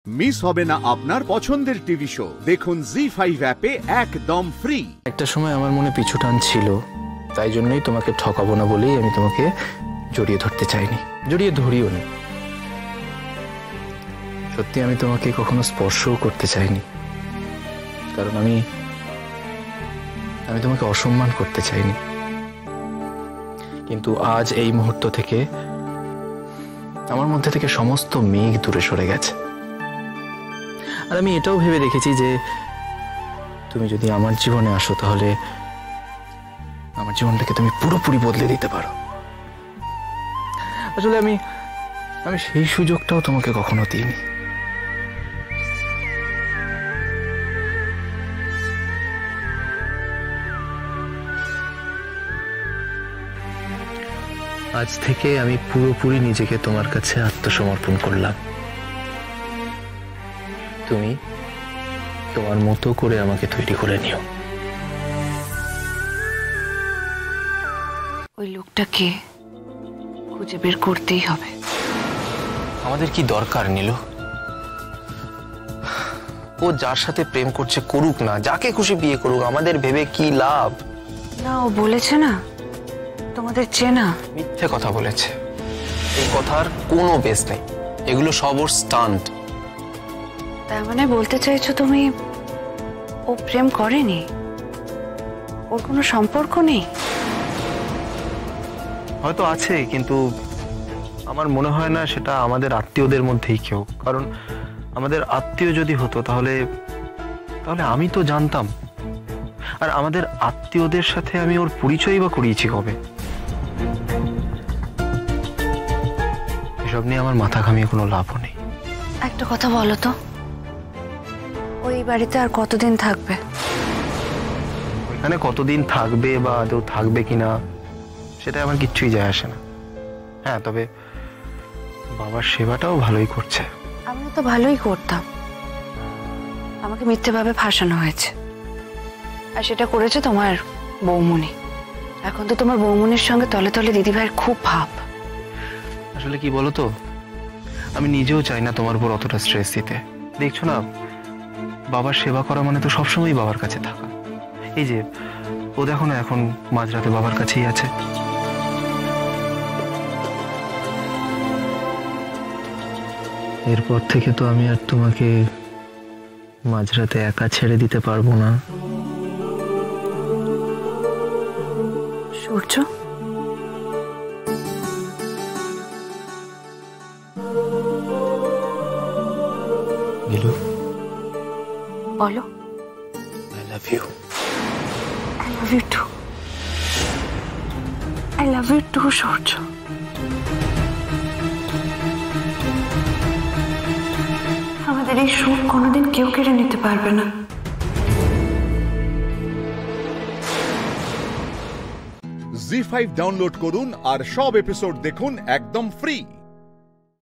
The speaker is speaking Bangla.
মিস হবে না আপনার পছন্দের টিভি শো। দেখুন জি5 অ্যাপে একদম ফ্রি। একটা সময় আমার মনে পিছু টান ছিল, তাই জন্যই তোমাকে ঠকাবো না বলেই আমি তোমাকে জড়িয়ে ধরতে চাইনি, জড়িয়ে ধরিও নি। সত্যি আমি তোমাকে কখনো স্পর্শও করতে চাইনি, কারণ আমি তোমাকে অসম্মান করতে চাইনি। কিন্তু আজ এই মুহূর্ত থেকে আমার মধ্যে থেকে সমস্ত মেঘ দূরে সরে গেছে। আর আমি এটাও ভেবে দেখেছি যে তুমি যদি আমার জীবনে আসো তাহলে আমার জীবনটাকে তুমি পুরোপুরি বদলে দিতে পারো। আসলে আমি সেই সুযোগটাও তোমাকে কখনো দিইনি। আজ থেকে আমি পুরোপুরি নিজেকে তোমার কাছে আত্মসমর্পণ করলাম। তুমি তোমার মতো করে আমাকে তৈরি করে নিও। ওই লোকটাকে খুঁজে বের করতেই হবে। আমাদের কি দরকার নীলু? ও যার সাথে প্রেম করছে করুক না, যাকে খুশি বিয়ে করুক, আমাদের ভেবে কি লাভ? না, ও বলেছে না তোমাদের চেনা। মিথ্যে কথা বলেছে। এই কথার কোনো বেস নেই, এগুলো সব ওর স্টান্ট। তার মানে বলতে চাইছো তুমি ও প্রেম করেনি, ওর কোনো সম্পর্ক নেই? হয়তো আছে, কিন্তু আমার মনে হয় না সেটা আমাদের আত্মীয়দের মধ্যেই কেউ। কারণ আমাদের আত্মীয় যদি হতো তাহলে আমি তো জানতাম। আর আমাদের আত্মীয়দের সাথে আমি ওর পরিচয়ই বা করিয়েছি কবে? এসব নিয়ে আমার মাথা ঘামিয়ে কোনো লাভও নেই। একটা কথা বলো তো, ওই বাড়িতে আর কতদিন থাকবে? ওইখানে কতদিন থাকবে বা আদৌ থাকবে কিনা সেটা আমার কিচ্ছুই যায় আসে না। হ্যাঁ, তবে বাবার সেবাটাও ভালোই করছে। আমিও তো ভালোই করতাম, আমাকে মিথ্যেভাবে ফাঁসানো হয়েছে, আর সেটা করেছে তোমার বৌমনি। এখন তো তোমার বৌমনির সঙ্গে তলে তলে দিদিভাইয়ের খুব ভাব। আসলে কি বলো তো, আমি নিজেও চাই না তোমার উপর অতটা স্ট্রেস দিতে। দেখছো না, বাবার সেবা করা মানে তো সবসময় বাবার কাছে থাকা। এই যে ও দেখো না, এখন মাঝরাতে বাবার কাছেই আছে। এরপর থেকে তো আমি আর তোমাকে মাঝরাতে একা ছেড়ে দিতে পারবো না। সূর্য, নীলু, বলো। I love you. I love you too. I love you too, সূর্য। আমাদের এই সুখ কোনোদিন কেউ কেড়ে নিতে পারবে না। জি5 ডাউনলোড করুন আর সব এপিসোড দেখুন একদম ফ্রি।